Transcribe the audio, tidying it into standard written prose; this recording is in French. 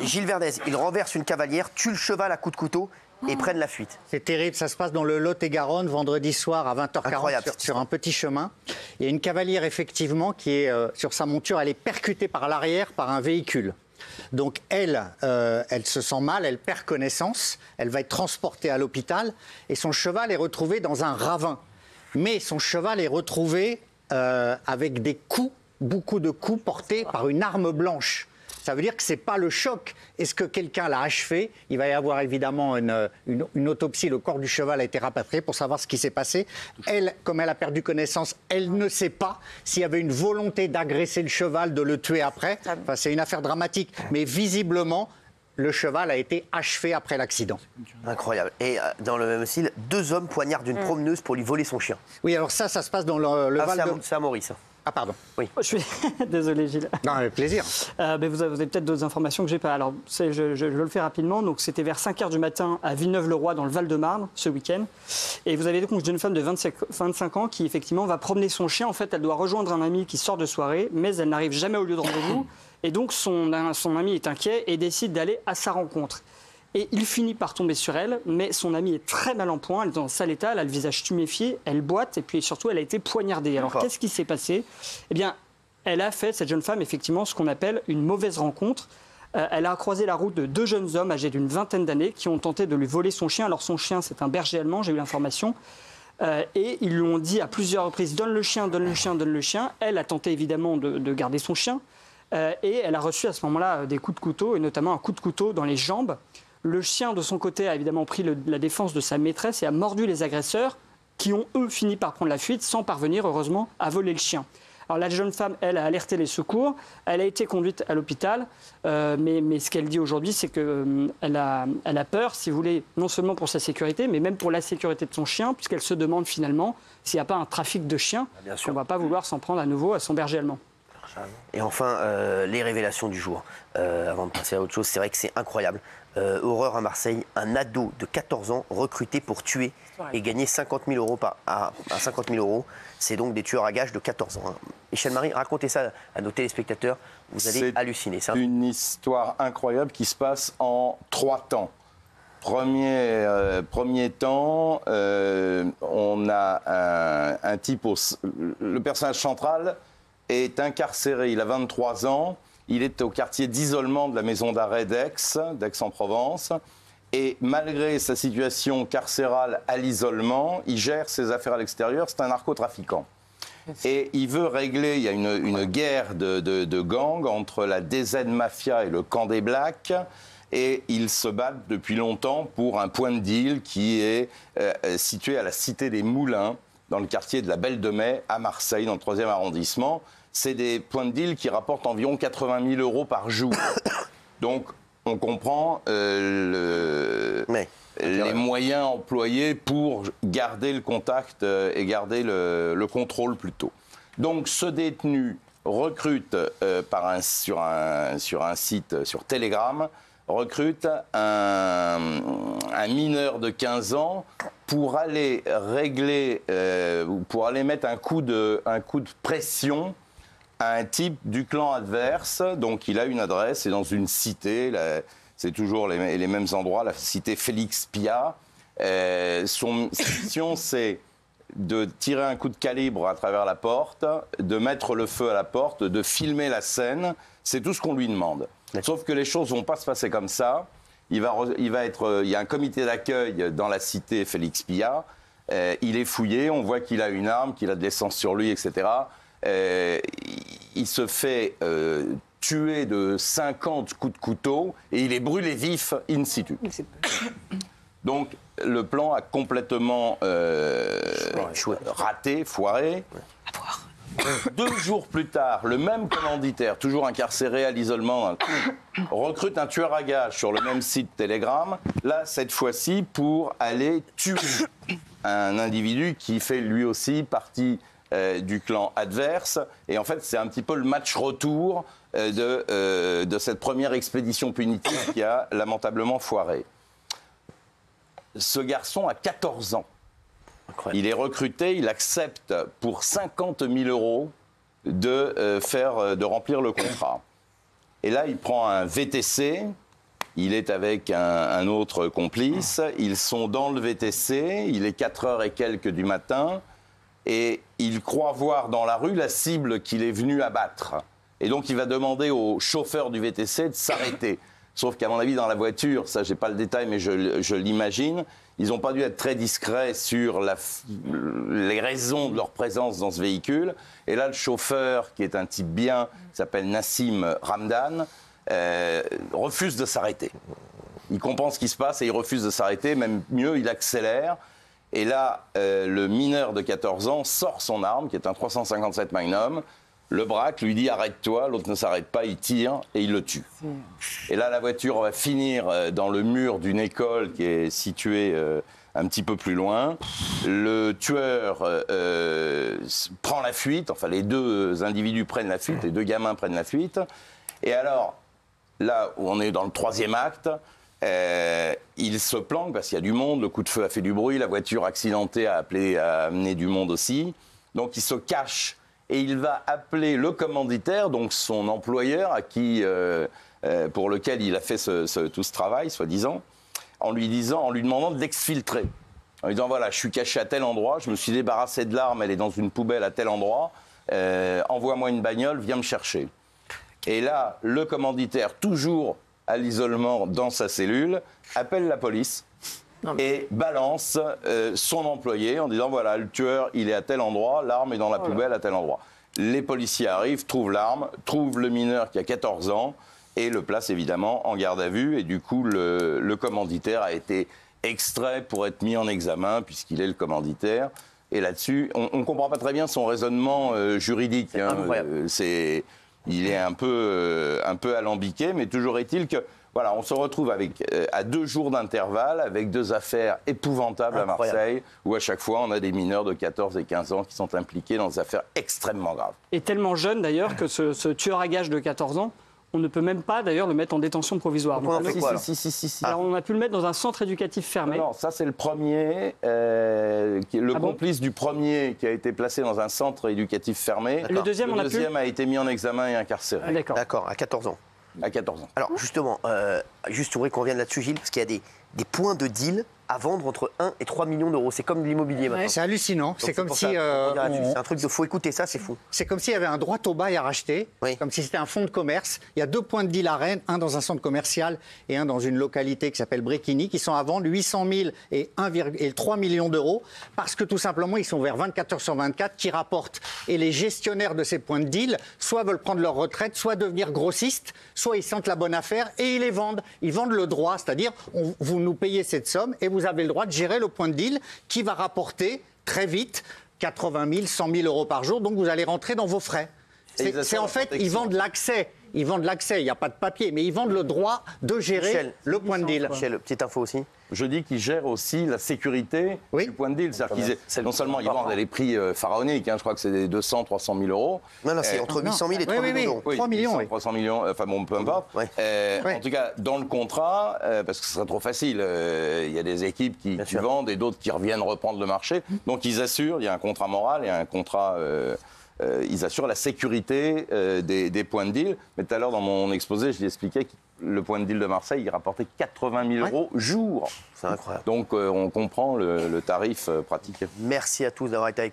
Gilles Verdez, il renverse une cavalière, tue le cheval à coups de couteau et prennent la fuite. C'est terrible, ça se passe dans le Lot-et-Garonne, vendredi soir à 20h40 sur un petit chemin. Il y a une cavalière effectivement qui est sur sa monture, elle est percutée par l'arrière par un véhicule. Donc elle se sent mal, elle perd connaissance, elle va être transportée à l'hôpital et son cheval est retrouvé dans un ravin. Mais son cheval est retrouvé avec des coups, beaucoup de coups portés par une arme blanche. Ça veut dire que ce n'est pas le choc. Est-ce que quelqu'un l'a achevé? Il va y avoir évidemment une autopsie. Le corps du cheval a été rapatrié pour savoir ce qui s'est passé. Elle, comme elle a perdu connaissance, elle ne sait pas s'il y avait une volonté d'agresser le cheval, de le tuer après. Enfin, c'est une affaire dramatique. Mais visiblement, le cheval a été achevé après l'accident. Incroyable. Et dans le même style, 2 hommes poignardent une promeneuse pour lui voler son chien. Oui, alors ça se passe dans le Val de... C'est à Maurice. Ah pardon. Oui. Je suis désolé Gilles. Non, avec plaisir. Mais vous avez peut-être d'autres informations que j'ai pas. Alors je le fais rapidement. Donc c'était vers 5h du matin à Villeneuve-le-Roi dans le Val-de-Marne ce week-end. Et vous avez donc une jeune femme de 25 ans qui effectivement va promener son chien. En fait, elle doit rejoindre un ami qui sort de soirée, mais elle n'arrive jamais au lieu de rendez-vous. Et donc son ami est inquiet et décide d'aller à sa rencontre. Et il finit par tomber sur elle, mais son amie est très mal en point, elle est dans un sale état, elle a le visage tuméfié, elle boite et puis surtout elle a été poignardée. Alors qu'est-ce qui s'est passé? Eh bien, elle a fait, cette jeune femme, effectivement, ce qu'on appelle une mauvaise rencontre. Elle a croisé la route de 2 jeunes hommes âgés d'une vingtaine d'années qui ont tenté de lui voler son chien. Alors son chien, c'est un berger allemand, j'ai eu l'information. Et ils lui ont dit à plusieurs reprises, donne le chien, donne le chien, donne le chien. Elle a tenté évidemment de garder son chien. Et elle a reçu à ce moment-là des coups de couteau, et notamment un coup de couteau dans les jambes. Le chien, de son côté, a évidemment pris la défense de sa maîtresse et a mordu les agresseurs qui ont, eux, fini par prendre la fuite sans parvenir, heureusement, à voler le chien. Alors la jeune femme, elle, a alerté les secours. Elle a été conduite à l'hôpital. Mais ce qu'elle dit aujourd'hui, c'est qu'elle a peur, si vous voulez, non seulement pour sa sécurité, mais même pour la sécurité de son chien, puisqu'elle se demande finalement s'il n'y a pas un trafic de chiens, qu'on ne va pas vouloir s'en prendre à nouveau à son berger allemand. Et enfin, les révélations du jour. Avant de passer à autre chose, c'est vrai que c'est incroyable. Horreur à Marseille, un ado de 14 ans recruté pour tuer et gagner 50 000 € à 50 000 €. C'est donc des tueurs à gages de 14 ans. Hein. Michel Marie, racontez ça à nos téléspectateurs. Vous allez halluciner. C'est une histoire incroyable qui se passe en 3 temps. Premier temps, on a un type, le personnage central est incarcéré, il a 23 ans. Il est au quartier d'isolement de la maison d'arrêt d'Aix-en-Provence. Et malgré sa situation carcérale à l'isolement, il gère ses affaires à l'extérieur. C'est un narcotrafiquant. Et il veut régler, il y a une guerre de gangs entre la DZ Mafia et le camp des Blacks. Et ils se battent depuis longtemps pour un point de deal qui est situé à la Cité des Moulins, dans le quartier de la Belle de Mai, à Marseille, dans le 3e arrondissement. C'est des points de deal qui rapportent environ 80 000 € par jour. Donc, on comprend les moyens employés pour garder le contact et garder le contrôle plutôt. Donc, ce détenu recrute sur un site, sur Telegram, recrute un mineur de 15 ans pour aller régler, pour aller mettre un coup de pression à un type du clan adverse. Donc il a une adresse, c'est dans une cité, c'est toujours les mêmes endroits, la cité Félix Piat. Sa mission, c'est de tirer un coup de calibre à travers la porte, de mettre le feu à la porte, de filmer la scène. C'est tout ce qu'on lui demande. Sauf que les choses ne vont pas se passer comme ça. Il y a un comité d'accueil dans la cité Félix Piat. Il est fouillé, on voit qu'il a une arme, qu'il a de l'essence sur lui, etc. Il se fait tuer de 50 coups de couteau et il est brûlé vif in situ. Donc le plan a complètement raté, foiré. 2 jours plus tard, le même commanditaire, toujours incarcéré à l'isolement, recrute un tueur à gages sur le même site Telegram, là, cette fois-ci, pour aller tuer un individu qui fait lui aussi partie du clan adverse. Et en fait, c'est un petit peu le match retour de cette première expédition punitive qui a lamentablement foiré. Ce garçon a 14 ans. Incroyable. Il est recruté, il accepte pour 50 000 € de remplir le contrat. Et là, il prend un VTC Il est avec un autre complice. Ils sont dans le VTC. Il est 4h et quelques du matin. Et il croit voir dans la rue la cible qu'il est venu abattre. Et donc, il va demander au chauffeur du VTC de s'arrêter. Sauf qu'à mon avis, dans la voiture, ça, j'ai pas le détail, mais je l'imagine, ils n'ont pas dû être très discrets sur les raisons de leur présence dans ce véhicule. Et là, le chauffeur, qui est un type bien, qui s'appelle Nassim Ramdan, refuse de s'arrêter. Il comprend ce qui se passe et il refuse de s'arrêter. Même mieux, il accélère. Et là, le mineur de 14 ans sort son arme, qui est un 357 Magnum, le braque, lui dit « arrête-toi », l'autre ne s'arrête pas, il tire et il le tue. Et là, la voiture va finir dans le mur d'une école qui est située un petit peu plus loin. Le tueur prend la fuite, enfin les deux individus prennent la fuite, les deux gamins prennent la fuite. Et alors, là où on est dans le 3e acte, il se planque parce qu'il y a du monde, le coup de feu a fait du bruit, la voiture accidentée a amené du monde aussi. Donc il se cache et il va appeler le commanditaire, donc son employeur, pour lequel il a fait tout ce travail, soi-disant, en lui demandant de l'exfiltrer. En lui disant, voilà, je suis caché à tel endroit, je me suis débarrassé de l'arme, elle est dans une poubelle à tel endroit, envoie-moi une bagnole, viens me chercher. Et là, le commanditaire, toujours à l'isolement dans sa cellule, appelle la police et balance son employé en disant, voilà, le tueur, il est à tel endroit, l'arme est dans la poubelle à tel endroit. Les policiers arrivent, trouvent l'arme, trouvent le mineur qui a 14 ans et le placent évidemment en garde à vue. Et du coup, le commanditaire a été extrait pour être mis en examen puisqu'il est le commanditaire. Et là-dessus, on ne comprend pas très bien son raisonnement juridique. Il est un peu alambiqué, mais toujours est-il que voilà, on se retrouve à 2 jours d'intervalle avec 2 affaires épouvantables à Marseille, où à chaque fois on a des mineurs de 14 et 15 ans qui sont impliqués dans des affaires extrêmement graves. Et tellement jeune d'ailleurs que ce tueur à gages de 14 ans, on ne peut même pas d'ailleurs le mettre en détention provisoire. Donc, alors on a pu le mettre dans un centre éducatif fermé. Non, ça c'est le premier, le complice du premier qui a été placé dans un centre éducatif fermé. Le deuxième, a été mis en examen et incarcéré. D'accord, à 14 ans. À 14 ans. Alors justement, juste je voudrais qu'on revienne là-dessus, Gilles, parce qu'il y a des points de deal à vendre entre 1 et 3 millions d'euros. C'est comme de l'immobilier maintenant. C'est hallucinant. C'est comme si... c'est un truc de faux. Écoutez ça, c'est fou. C'est comme s'il y avait un droit au bail à racheter, comme si c'était un fonds de commerce. Il y a 2 points de deal à Rennes, un dans un centre commercial et un dans une localité qui s'appelle Bréquigny, qui sont à vendre 800 000 et 3 millions d'euros, parce que tout simplement, ils sont vers 24 heures sur 24, qui rapportent. Et les gestionnaires de ces points de deal, soit veulent prendre leur retraite, soit devenir grossistes, soit ils sentent la bonne affaire et ils les vendent. Ils vendent le droit, c'est-à-dire, vous nous payez cette somme et vous avez le droit de gérer le point de deal qui va rapporter très vite 80 000, 100 000 euros par jour, donc vous allez rentrer dans vos frais. C'est en fait, ils vendent l'accès. Ils vendent l'accès, il n'y a pas de papier, mais ils vendent le droit de gérer le point de deal. Michel, petite info aussi. Je dis qu'ils gèrent aussi la sécurité du point de deal. C'est-à-dire non seulement ils vendent à des prix pharaoniques, je crois que c'est des 200, 300 000 euros. Non, c'est entre 800 000 et 3 millions d'euros. 3 millions, 300 millions, enfin bon, peu importe. En tout cas, dans le contrat, parce que ce serait trop facile, il y a des équipes qui vendent et d'autres qui reviennent reprendre le marché. Donc ils assurent, il y a un contrat moral, il y a un contrat... ils assurent la sécurité des points de deal. Mais tout à l'heure, dans mon exposé, je lui expliquais que le point de deal de Marseille, il rapportait 80 000 euros jour. C'est incroyable. Donc, on comprend le tarif pratique. Merci à tous d'avoir été avec nous.